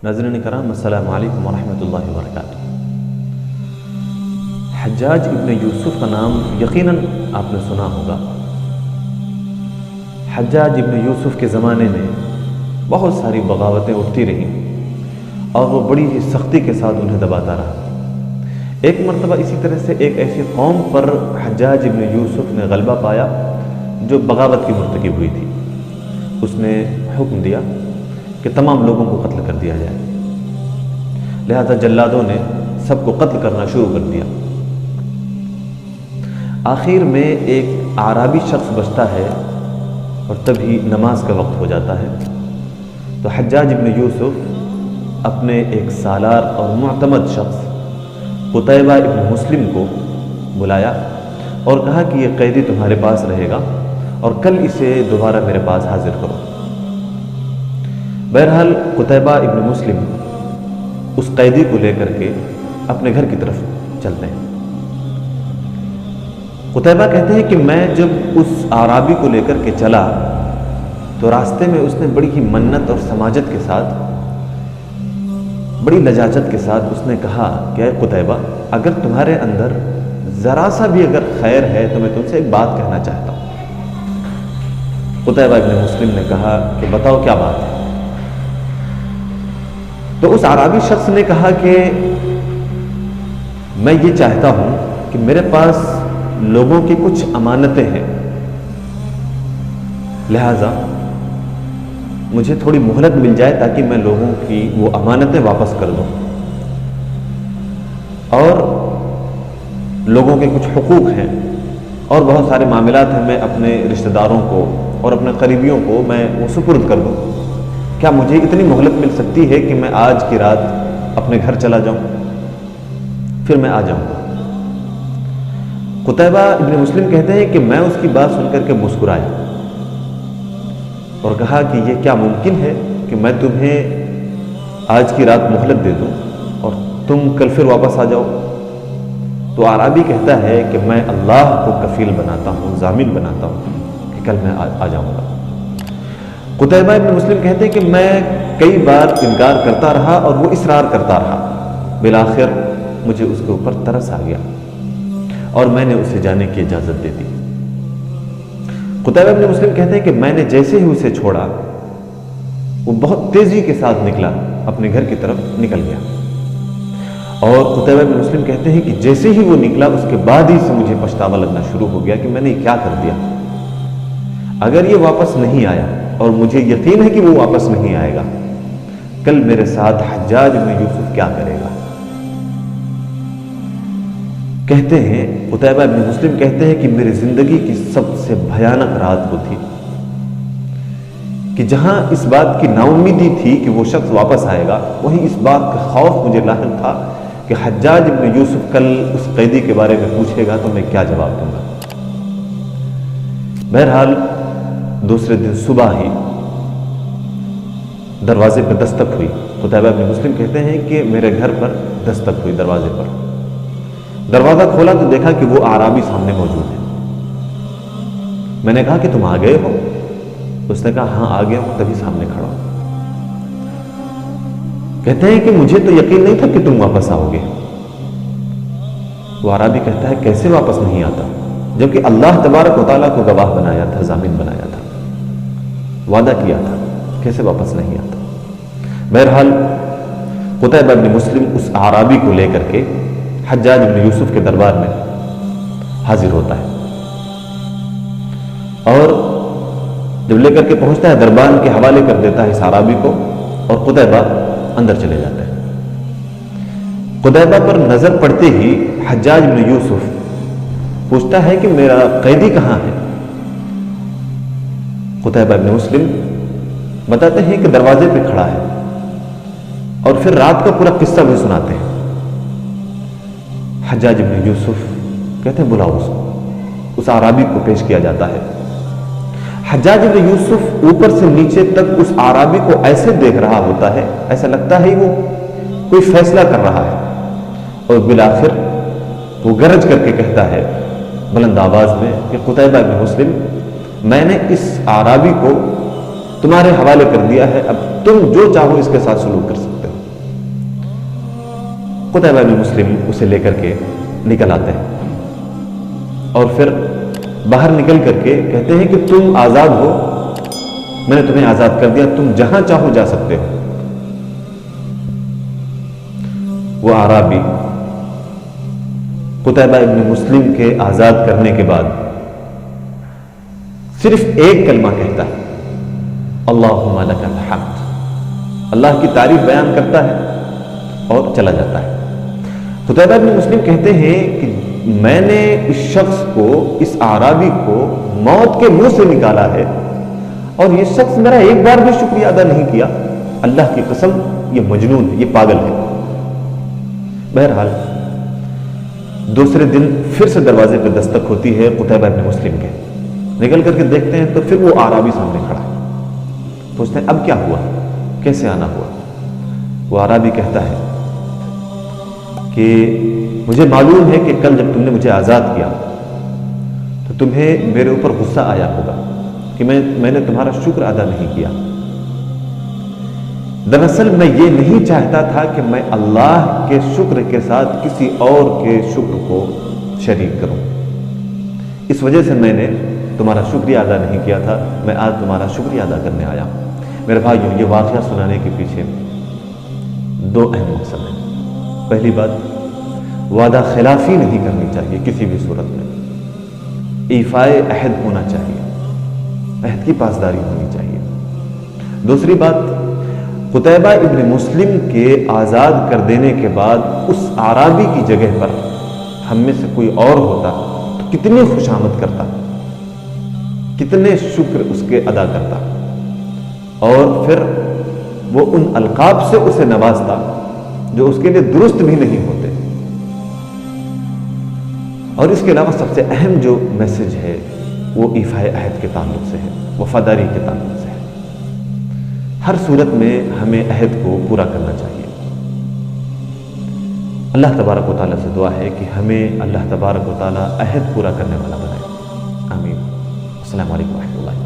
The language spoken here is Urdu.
ناظرین کرام، السلام علیکم ورحمۃ اللہ وبرکاتہ۔ حجاج ابن یوسف کا نام یقیناً آپ نے سنا ہوگا۔ حجاج ابن یوسف کے زمانے میں بہت ساری بغاوتیں اٹھتی رہیں اور وہ بڑی ہی سختی کے ساتھ انہیں دباتا رہا۔ ایک مرتبہ اسی طرح سے ایک ایسی قوم پر حجاج ابن یوسف نے غلبہ پایا جو بغاوت کی مرتکب ہوئی تھی۔ اس نے حکم دیا کہ تمام لوگوں کو قتل کر دیا جائے، لہذا جلادوں نے سب کو قتل کرنا شروع کر دیا۔ آخر میں ایک اعرابی شخص بچتا ہے اور تبھی نماز کا وقت ہو جاتا ہے، تو حجاج ابن یوسف اپنے ایک سالار اور معتمد شخص قتیبہ ابن مسلم کو بلایا اور کہا کہ یہ قیدی تمہارے پاس رہے گا اور کل اسے دوبارہ میرے پاس حاضر کرو۔ بہرحال قتیبہ ابن مسلم اس قیدی کو لے کر کے اپنے گھر کی طرف چلتے ہیں۔ قتیبہ کہتے ہیں کہ میں جب اس اعرابی کو لے کر کے چلا تو راستے میں اس نے بڑی ہی منت اور سماجت کے ساتھ، بڑی لجاجت کے ساتھ اس نے کہا کہ اے قتیبہ، اگر تمہارے اندر ذرا سا بھی اگر خیر ہے تو میں تم سے ایک بات کہنا چاہتا ہوں۔ قتیبہ ابن مسلم نے کہا کہ بتاؤ کیا بات ہے؟ تو اس اعرابی شخص نے کہا کہ میں یہ چاہتا ہوں کہ میرے پاس لوگوں کی کچھ امانتیں ہیں، لہذا مجھے تھوڑی مہلت مل جائے تاکہ میں لوگوں کی وہ امانتیں واپس کر دوں، اور لوگوں کے کچھ حقوق ہیں اور بہت سارے معاملات ہیں، میں اپنے رشتہ داروں کو اور اپنے قریبیوں کو میں وہ سپرد کر دوں۔ کیا مجھے اتنی مہلت مل سکتی ہے کہ میں آج کی رات اپنے گھر چلا جاؤں، پھر میں آ جاؤں گا؟ قتیبہ ابن مسلم کہتے ہیں کہ میں اس کی بات سن کر کے مسکرایا اور کہا کہ یہ کیا ممکن ہے کہ میں تمہیں آج کی رات مہلت دے دوں اور تم کل پھر واپس آ جاؤ؟ تو اعرابی کہتا ہے کہ میں اللہ کو کفیل بناتا ہوں، ضامن بناتا ہوں کہ کل میں آ جاؤں گا۔ قتیبہ ابن مسلم کہتے ہیں کہ میں کئی بار انکار کرتا رہا اور وہ اصرار کرتا رہا، بالآخر مجھے اس کے اوپر ترس آ گیا اور میں نے اسے جانے کی اجازت دے دی۔ قتیبہ ابن مسلم کہتے ہیں کہ میں نے جیسے ہی اسے چھوڑا وہ بہت تیزی کے ساتھ نکلا، اپنے گھر کی طرف نکل گیا، اور قتیبہ ابن مسلم کہتے ہیں کہ جیسے ہی وہ نکلا اس کے بعد ہی سے مجھے پچھتاوا لگنا شروع ہو گیا کہ میں نے یہ کیا کر دیا۔ اگر یہ واپس نہیں آیا اور مجھے یقین ہے کہ وہ واپس نہیں آئے گا، کل میرے ساتھ حجاج بن یوسف کیا کرے گا؟ کہتے ہیں قتیبہ ابن مسلم کہتے ہیں کہ میری زندگی کی سب سے بھیانک رات وہ تھی کہ جہاں اس بات کی ناامیدی تھی کہ وہ شخص واپس آئے گا، وہیں اس بات کا خوف مجھے لاحق تھا کہ حجاج ابن یوسف کل اس قیدی کے بارے میں پوچھے گا تو میں کیا جواب دوں گا۔ بہرحال دوسرے دن صبح ہی دروازے پر دستک ہوئی۔ قتیبہ ابن مسلم کہتے ہیں کہ میرے گھر پر دستک ہوئی دروازے پر۔ دروازہ کھولا تو دیکھا کہ وہ اعرابی سامنے موجود ہے۔ میں نے کہا کہ تم آ گئے ہو؟ اس نے کہا ہاں آ گیا ہوں، تبھی سامنے کھڑا ہوں۔ کہتے ہیں کہ مجھے تو یقین نہیں تھا کہ تم واپس آؤ گے۔ وہ اعرابی کہتا ہے کیسے واپس نہیں آتا، جبکہ اللہ تبارک و تعالیٰ کو گواہ بنایا تھا، ضامن بنایا تھا، وعدہ کیا تھا، کیسے واپس نہیں آتا؟ بہرحال قتیبہ ابن مسلم اس اعرابی کو لے کر کے حجاج ابن یوسف کے دربار میں حاضر ہوتا ہے، اور جب لے کر کے پہنچتا ہے دربان کے حوالے کر دیتا ہے اس اعرابی کو، اور قتیبہ اندر چلے جاتے ہیں۔ قتیبہ پر نظر پڑتے ہی حجاج ابن یوسف پوچھتا ہے کہ میرا قیدی کہاں ہے؟ قتیبہ ابن مسلم بتاتے ہیں کہ دروازے پہ کھڑا ہے، اور پھر رات کا پورا قصہ بھی سناتے ہیں۔ حجاج ابن یوسف کہتے ہیں بلاؤ اس کو۔ اس اعرابی کو پیش کیا جاتا ہے۔ حجاج ابن یوسف اوپر سے نیچے تک اس اعرابی کو ایسے دیکھ رہا ہوتا ہے، ایسا لگتا ہے وہ کوئی فیصلہ کر رہا ہے، اور بالآخر وہ گرج کر کے کہتا ہے بلند آواز میں کہ قتیبہ ابن مسلم، میں نے اس اعرابی کو تمہارے حوالے کر دیا ہے، اب تم جو چاہو اس کے ساتھ سلوک کر سکتے ہو۔ قتیبہ بن مسلم اسے لے کر کے نکل آتے ہیں اور پھر باہر نکل کر کے کہتے ہیں کہ تم آزاد ہو، میں نے تمہیں آزاد کر دیا، تم جہاں چاہو جا سکتے ہو۔ وہ اعرابی قتیبہ ابن مسلم کے آزاد کرنے کے بعد صرف ایک کلمہ کہتا ہے، اللہم لک الحمد، اللہ کی تعریف بیان کرتا ہے اور چلا جاتا ہے۔ قتیبہ ابن مسلم کہتے ہیں کہ میں نے اس شخص کو، اس اعرابی کو موت کے منہ سے نکالا ہے اور یہ شخص میرا ایک بار بھی شکریہ ادا نہیں کیا، اللہ کی قسم یہ مجنون ہے، یہ پاگل ہے۔ بہرحال دوسرے دن پھر سے دروازے پہ دستک ہوتی ہے قتیبہ ابن مسلم کے، نکل کر کے دیکھتے ہیں تو پھر وہ اعرابی سامنے کھڑا ہے۔ پوچھتے ہیں اب کیا ہوا، کیسے آنا ہوا؟ وہ اعرابی کہتا ہے کہ مجھے معلوم ہے کہ کل جب تم نے مجھے آزاد کیا تو تمہیں میرے اوپر غصہ آیا ہوگا کہ میں نے تمہارا شکر ادا نہیں کیا۔ دراصل میں یہ نہیں چاہتا تھا کہ میں اللہ کے شکر کے ساتھ کسی اور کے شکر کو شریک کروں، اس وجہ سے میں نے تمہارا شکریہ ادا نہیں کیا تھا، میں آج تمہارا شکریہ ادا کرنے آیا ہوں۔ میرے بھائیوں، یہ واقعہ سنانے کے پیچھے دو اہم مقصد ہیں۔ پہلی بات، وعدہ خلافی نہیں کرنی چاہیے کسی بھی صورت میں، ایفائے عہد ہونا چاہیے، عہد کی پاسداری ہونی چاہیے۔ دوسری بات، قتیبہ ابن مسلم کے آزاد کر دینے کے بعد اس اعرابی کی جگہ پر ہم میں سے کوئی اور ہوتا تو کتنی خوشامد کرتا، کتنے شکر اس کے ادا کرتا، اور پھر وہ ان القاب سے اسے نوازتا جو اس کے لیے درست بھی نہیں ہوتے۔ اور اس کے علاوہ سب سے اہم جو میسج ہے وہ ایفائے عہد کے تعلق سے ہے، وفاداری کے تعلق سے ہے۔ ہر صورت میں ہمیں عہد کو پورا کرنا چاہیے۔ اللہ تبارک و تعالیٰ سے دعا ہے کہ ہمیں اللہ تبارک و تعالیٰ عہد پورا کرنے والا بنائے۔ آمین۔ السلام علیکم و رحمۃ اللہ۔